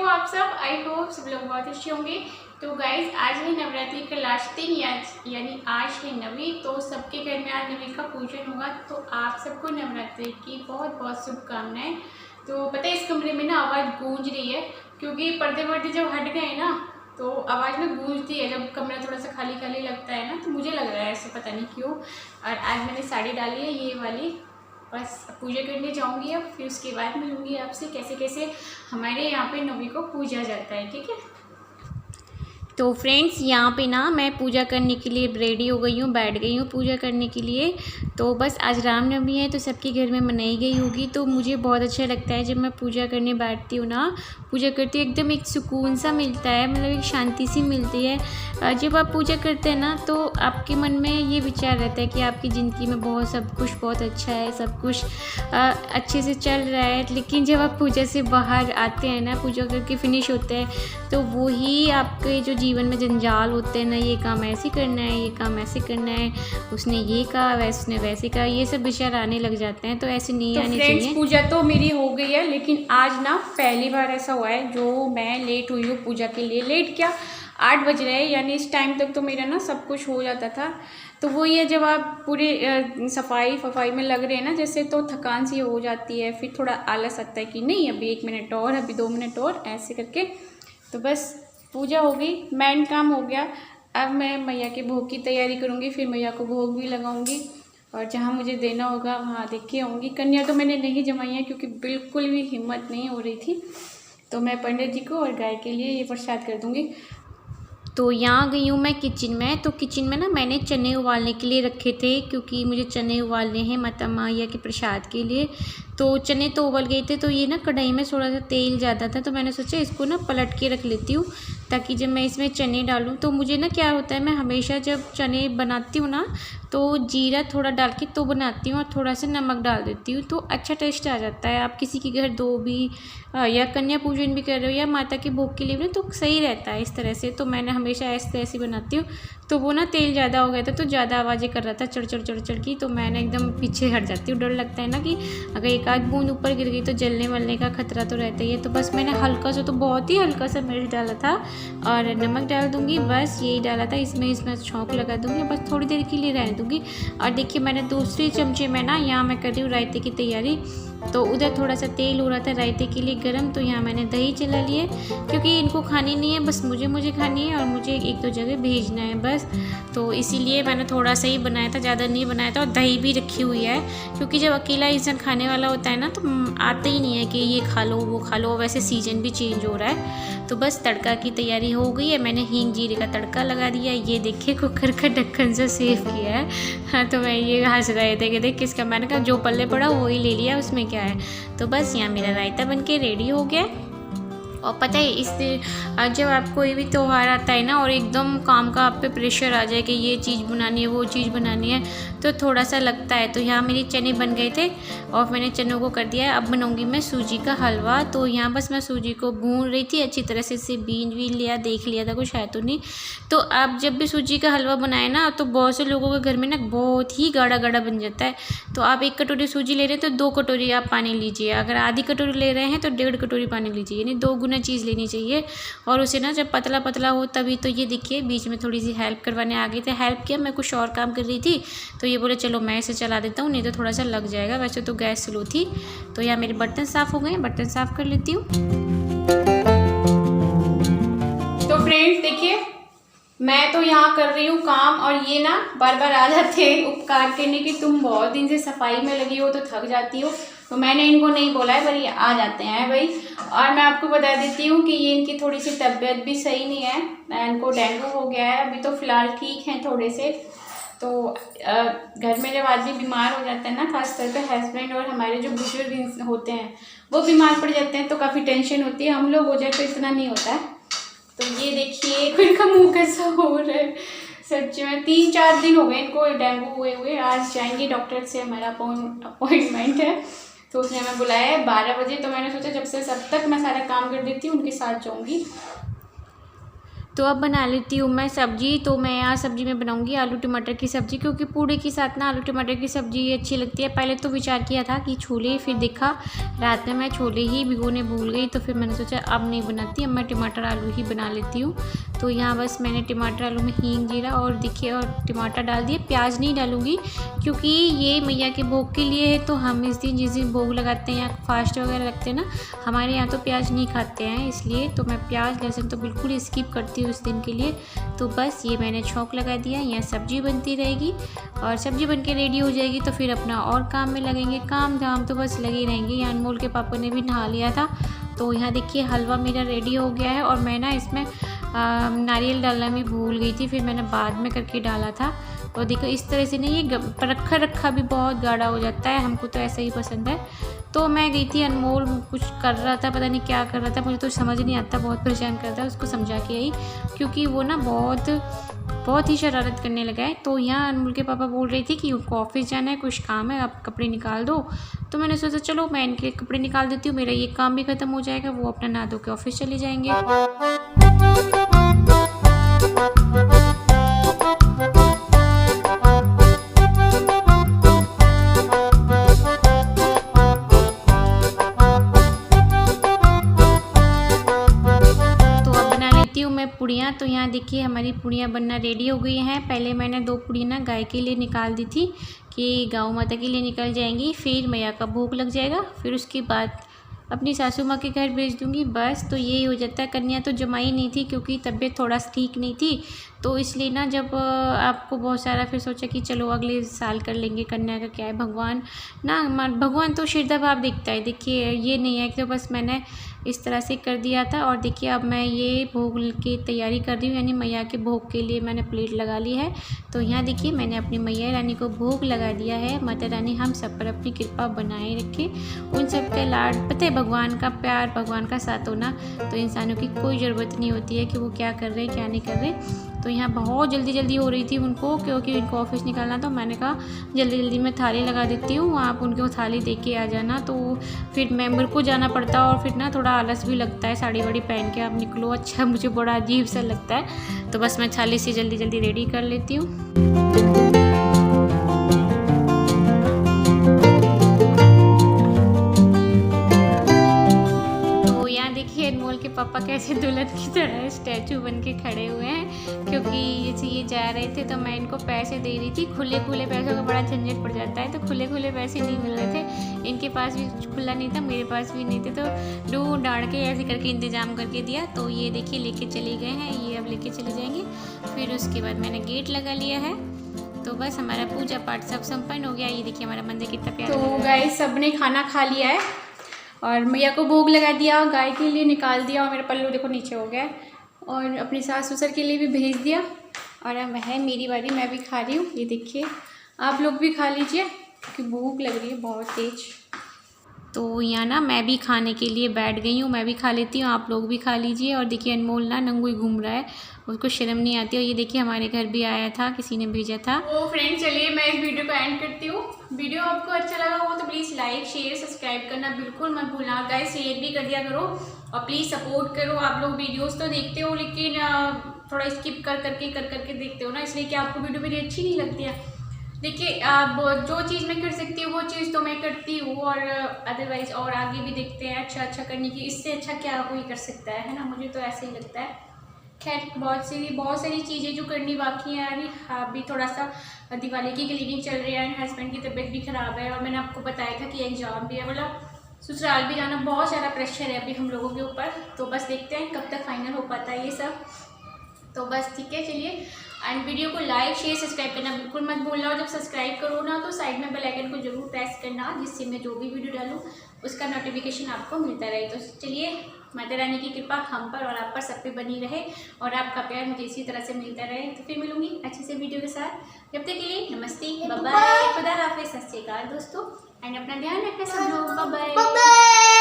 आप सब? I hope सब लोग बहुत अच्छे होंगे। तो गाइज आज है नवरात्रि का लास्ट दिन यानी आज है नवी। तो सबके घर में आज नवी का पूजन होगा। तो आप सबको नवरात्रि की बहुत बहुत शुभकामनाएं। तो पता है इस कमरे में ना आवाज़ गूंज रही है क्योंकि पर्दे वर्दे जब हट गए ना तो आवाज़ ना गूंजती है जब कमरा थोड़ा सा खाली खाली लगता है ना। तो मुझे लग रहा है ऐसे, पता नहीं क्यों। और आज मैंने साड़ी डाली है ये वाली, बस पूजा करने जाऊंगी अब, फिर उसके बाद मिलूंगी आपसे कैसे कैसे हमारे यहाँ पे नवी को पूजा जाता है। ठीक है। तो फ्रेंड्स यहाँ पे ना मैं पूजा करने के लिए रेडी हो गई हूँ, बैठ गई हूँ पूजा करने के लिए। तो बस आज रामनवमी है तो सबके घर में मनाई गई होगी। तो मुझे बहुत अच्छा लगता है जब मैं पूजा करने बैठती हूँ ना, पूजा करती हूँ एकदम एक सुकून सा मिलता है, मतलब एक शांति सी मिलती है। जब आप पूजा करते हैं ना तो आपके मन में ये विचार रहता है कि आपकी ज़िंदगी में बहुत सब कुछ बहुत अच्छा है, सब कुछ अच्छे से चल रहा है। लेकिन जब आप पूजा से बाहर आते हैं ना, पूजा करके फिनिश होते हैं, तो वही आपके जो जीवन में जंजाल होते हैं ना, ये काम ऐसे करना है, ये काम ऐसे करना है, उसने ये कहा उसने वैसे कहा, ये सब विचार आने लग जाते हैं। तो ऐसे नहीं आने चाहिए। पूजा तो मेरी हो गई है, लेकिन आज ना पहली बार ऐसा हुआ है जो मैं लेट हुई हूँ पूजा के लिए। लेट क्या, 8 बज रहे हैं, यानी इस टाइम तक तो मेरा ना सब कुछ हो जाता था। तो वो ये जब आप पूरे सफाई में लग रहे हैं ना जैसे, तो थकान सी हो जाती है, फिर थोड़ा आलस आता है कि नहीं अभी 1 मिनट और, अभी 2 मिनट और, ऐसे करके। तो बस पूजा हो गई, मेन काम हो गया। अब मैं मैया के भोग की तैयारी करूँगी, फिर मैया को भोग भी लगाऊंगी और जहाँ मुझे देना होगा वहाँ देखे आऊँगी। कन्या तो मैंने नहीं जमाई है क्योंकि बिल्कुल भी हिम्मत नहीं हो रही थी। तो मैं पंडित जी को और गाय के लिए ये प्रसाद कर दूँगी। तो यहाँ गई हूँ मैं किचन में। तो किचन में ना मैंने चने उबालने के लिए रखे थे क्योंकि मुझे चने उबालने हैं माता मैया के प्रसाद के लिए। तो चने तो उबल गए थे, तो ये ना कढ़ाई में थोड़ा सा तेल ज़्यादा था, तो मैंने सोचा इसको ना पलट के रख लेती हूँ ताकि जब मैं इसमें चने डालूँ। तो मुझे ना क्या होता है, मैं हमेशा जब चने बनाती हूँ ना तो जीरा थोड़ा डाल के तो बनाती हूँ और थोड़ा सा नमक डाल देती हूँ, तो अच्छा टेस्ट आ जाता है। आप किसी के घर दो भी या कन्या पूजन भी कर रहे हो या माता के भोग के लिए भी, तो सही रहता है इस तरह से। तो मैंने हमेशा ऐसे बनाती हूँ। तो वो ना तेल ज़्यादा हो गया था तो ज़्यादा आवाज़ें कर रहा था चढ़ चढ़ की, तो मैंने एकदम पीछे हट जाती हूँ। डर लगता है ना कि अगर एक आध बूंद ऊपर गिर गई तो जलने वलने का खतरा तो रहता ही है। तो बस मैंने हल्का सा, तो बहुत ही हल्का सा मिर्च डाला था और नमक डाल दूँगी, बस यही डाला था। इसमें छौंक लगा दूँगी, बस थोड़ी देर के लिए रहने दूँगी। और देखिए मैंने दूसरे चमचे में ना, यहाँ मैं कर रही हूँ रायते की तैयारी। तो उधर थोड़ा सा तेल हो रहा था रायते के लिए गर्म, तो यहाँ मैंने दही चला लिए क्योंकि इनको खानी नहीं है, बस मुझे खानी है और मुझे 1-2 जगह भेजना है बस। तो इसीलिए मैंने थोड़ा सा ही बनाया था, ज़्यादा नहीं बनाया था। और दही भी रखी हुई है क्योंकि जब अकेला इंसान खाने वाला होता है ना तो आता ही नहीं है कि ये खा लो वो खा लो। वैसे सीजन भी चेंज हो रहा है। तो बस तड़का की तैयारी हो गई है, मैंने हींग जीरे का तड़का लगा दिया। ये देखिए कुकर का ढक्कन से सेव किया है। हाँ, तो मैं ये हंस रहे थे कि देख किसका, मैंने कहा जो पल्ले पड़ा वही ले लिया, उसमें क्या है। तो बस यहाँ मेरा रायता बनके रेडी हो गया। और पता है इस जब आप कोई भी त्यौहार आता है ना और एकदम काम का आप पे प्रेशर आ जाए कि ये चीज़ बनानी है वो चीज़ बनानी है, तो थोड़ा सा लगता है। तो यहाँ मेरे चने बन गए थे और मैंने चनों को कर दिया है। अब बनाऊंगी मैं सूजी का हलवा। तो यहाँ बस मैं सूजी को भून रही थी अच्छी तरह से, इसे बीन लिया, देख लिया था कुछ है तो नहीं। तो आप जब भी सूजी का हलवा बनाए ना तो बहुत से लोगों के घर में ना बहुत ही गाढ़ा गाढ़ा बन जाता है। तो आप 1 कटोरी सूजी ले रहे हैं तो 2 कटोरी आप पानी लीजिए। अगर आधी कटोरी ले रहे हैं तो 1.5 कटोरी पानी लीजिए, यानी 2 गुना चीज़ लेनी चाहिए। और उसे ना जब पतला पतला हो तभी। तो ये देखिए बीच में थोड़ी सी हेल्प करवाने आ गए थे, हेल्प किया, मैं कुछ और काम कर रही थी तो ये बोले चलो मैं इसे चला देता हूँ, नहीं तो थोड़ा सा लग जाएगा। वैसे तो गैस स्लो थी। तो यहाँ मेरे बर्तन साफ़ हो गए, बर्तन साफ़ कर लेती हूँ। तो फ्रेंड्स देखिए मैं तो यहाँ कर रही हूँ काम और ये ना बार बार आ जाते हैं उपकार करने की, तुम बहुत दिन से सफाई में लगी हो तो थक जाती हो। तो मैंने इनको नहीं बोला है पर ये आ जाते हैं भाई। और मैं आपको बता देती हूँ कि ये इनकी थोड़ी सी तबीयत भी सही नहीं है, इनको डेंगू हो गया है। अभी तो फ़िलहाल ठीक हैं थोड़े से। तो घर में जब आदमी बीमार हो जाता है ना, खासतौर पे हस्बैंड और हमारे जो बुजुर्ग होते हैं वो बीमार पड़ जाते हैं तो काफ़ी टेंशन होती है। हम लोग हो जाए तो इतना नहीं होता है। तो ये देखिए इनका मुंह कैसा हो रहा है सच में। 3-4 दिन हो गए इनको डेंगू हुए। आज जाएंगे डॉक्टर से, हमारा अपॉइंटमेंट है तो उसने हमें बुलाया है 12 बजे। तो मैंने सोचा जब तक मैं सारा काम कर देती हूँ उनके साथ जाऊँगी। तो अब बना लेती हूँ मैं सब्ज़ी। तो मैं यहाँ सब्ज़ी में बनाऊँगी आलू टमाटर की सब्ज़ी, क्योंकि पूड़े के साथ ना आलू टमाटर की सब्ज़ी अच्छी लगती है। पहले तो विचार किया था कि छोले, फिर देखा रात में मैं छोले ही भिगोने भूल गई, तो फिर मैंने सोचा अब नहीं बनाती, अब मैं टमाटर आलू ही बना लेती हूँ। तो यहाँ बस मैंने टमाटर आलू में हींग जीरा और देखिए और टमाटर डाल दिए। प्याज नहीं डालूँगी क्योंकि ये मैया के भोग के लिए है, तो हम इस दिन जिस दिन भोग लगाते हैं या फास्ट वगैरह लगते हैं ना, हमारे यहाँ तो प्याज नहीं खाते हैं, इसलिए तो मैं प्याज लहसुन तो बिल्कुल ही स्किप करती हूँ उस दिन के लिए। तो बस ये मैंने छौंक लगा दिया, यहाँ सब्ज़ी बनती रहेगी और सब्ज़ी बन के रेडी हो जाएगी तो फिर अपना और काम में लगेंगे। काम धाम तो बस लगे रहेंगे। यहाँ अनमोल के पापा ने भी नहा लिया था, तो यहाँ देखिए हलवा मेरा रेडी हो गया है। और मैं ना इसमें नारियल डालना भी भूल गई थी, फिर मैंने बाद में करके डाला था। और देखो इस तरह से नहीं, ये रखा रखा भी बहुत गाढ़ा हो जाता है, हमको तो ऐसा ही पसंद है। तो मैं गई थी, अनमोल कुछ कर रहा था, पता नहीं क्या कर रहा था, मुझे तो समझ नहीं आता, बहुत परेशान कर रहा था, उसको समझा के आई, क्योंकि वो ना बहुत ही शरारत करने लगा है। तो यहाँ अनमोल के पापा बोल रही थी कि उनको ऑफिस जाना है, कुछ काम है, आप कपड़े निकाल दो। तो मैंने सोचा चलो मैं इनके कपड़े निकाल देती हूँ, मेरा ये काम भी ख़त्म हो जाएगा, वो अपना नहा धो के ऑफिस चले जाएंगे। पुड़ियाँ। तो यहाँ देखिए हमारी पुड़ियाँ बनना रेडी हो गई हैं। पहले मैंने 2 पुड़ियाँ ना गाय के लिए निकाल दी थी कि गौ माता के लिए निकल जाएंगी, फिर मैया का भोग लग जाएगा, फिर उसके बाद अपनी सासू माँ के घर भेज दूँगी। बस तो यही हो जाता है। कन्या तो जमाई नहीं थी क्योंकि तबीयत थोड़ा ठीक नहीं थी, तो इसलिए ना जब आपको बहुत सारा, फिर सोचा कि चलो अगले साल कर लेंगे। कन्या का क्या है, भगवान तो श्रद्धा भाव देखता है। देखिए ये नहीं है कि तो बस मैंने इस तरह से कर दिया था। और देखिए अब मैं ये भोग की तैयारी कर रही हूँ, यानी मैया के भोग के लिए मैंने प्लेट लगा ली है। तो यहाँ देखिए मैंने अपनी मैया रानी को भोग लगा दिया है। माता रानी हम सब पर अपनी कृपा बनाए रखे, उन सब के लाड। पता है भगवान का प्यार, भगवान का साथ होना, तो इंसानों की कोई ज़रूरत नहीं होती है कि वो क्या कर रहे हैं क्या नहीं कर रहे। तो यहाँ बहुत जल्दी हो रही थी उनको, क्योंकि उनको ऑफिस निकालना, तो मैंने कहा जल्दी में थाली लगा देती हूँ, आप उनको थाली दे के आ जाना। तो फिर मेरे को जाना पड़ता और फिर ना थोड़ा आलस भी लगता है, साड़ी वाड़ी पहन के आप निकलो, अच्छा मुझे बड़ा अजीब सा लगता है। तो बस मैं थाली से जल्दी रेडी कर लेती हूँ। अनमोल के पापा कैसे दुल्हन की तरह स्टैचू बन के खड़े हुए हैं, क्योंकि ये जा रहे थे तो मैं इनको पैसे दे रही थी। खुले पैसों का बड़ा झंझट पड़ जाता है, तो खुले पैसे नहीं मिल रहे थे, इनके पास भी खुला नहीं था, मेरे पास भी नहीं थे, तो ढूंढ डांड के ऐसे करके इंतज़ाम करके दिया। तो ये देखिए लेके चले गए हैं, ये अब लेके चले जाएंगे। फिर उसके बाद मैंने गेट लगा लिया है। तो बस हमारा पूजा पाठ सब संपन्न हो गया। ये देखिए हमारा मंदिर कितना प्यारा। तो गाइस सबने खाना खा लिया है और मैया को भोग लगा दिया, गाय के लिए निकाल दिया, और मेरा पल्लू देखो नीचे हो गया, और अपनी सास ससुर के लिए भी भेज दिया। और अब है मेरी बारी, मैं भी खा रही हूँ। ये देखिए आप लोग भी खा लीजिए क्योंकि भूख लग रही है बहुत तेज। तो यहाँ ना मैं भी खाने के लिए बैठ गई हूँ, मैं भी खा लेती हूँ, आप लोग भी खा लीजिए। और देखिए अनमोल ना नंगू ही घूम रहा है, उसको शर्म नहीं आती। और ये देखिए हमारे घर भी आया था, किसी ने भेजा था। तो फ्रेंड्स चलिए मैं इस वीडियो को एंड करती हूँ। वीडियो आपको अच्छा लगा हो तो प्लीज़ लाइक शेयर सब्सक्राइब करना बिल्कुल मत भूलना। गाइस शेयर भी कर दिया करो और प्लीज़ सपोर्ट करो। आप लोग वीडियोज़ तो देखते हो लेकिन थोड़ा स्किप कर करके देखते हो ना, इसलिए कि आपको वीडियो मेरी अच्छी नहीं लगती है। देखिए अब जो चीज़ मैं कर सकती हूँ वो चीज़ तो मैं करती हूँ, और अदरवाइज़ और आगे भी देखते हैं अच्छा करने की, इससे अच्छा क्या कोई कर सकता है ना, मुझे तो ऐसे ही लगता है। खैर बहुत सारी चीज़ें जो करनी बाकी हैं। अभी थोड़ा सा दिवाली की क्लीनिंग चल रही है, हस्बैंड की तबीयत भी ख़राब है, और मैंने आपको बताया था कि एग्ज़ाम भी है, मतलब ससुराल भी जाना, बहुत सारा प्रेशर है अभी हम लोगों के ऊपर। तो बस देखते हैं कब तक फाइनल हो पाता है ये सब। तो बस ठीक है चलिए, एंड वीडियो को लाइक शेयर सब्सक्राइब करना बिल्कुल मत भूलना। और जब सब्सक्राइब करो ना तो साइड में बेल आइकन को जरूर प्रेस करना, जिससे मैं जो भी वीडियो डालूँ उसका नोटिफिकेशन आपको मिलता रहे। तो चलिए माता रानी की कृपा हम पर और आप पर सब पे बनी रहे, और आपका प्यार मुझे इसी तरह से मिलता रहे। तो फिर मिलूंगी अच्छे से वीडियो के साथ, जब तक के लिए नमस्ते, बाय बाय, खुदा हाफिज़, सत श्री अकाल दोस्तों, एंड अपना ध्यान रखना सब लोग, बाय बाय।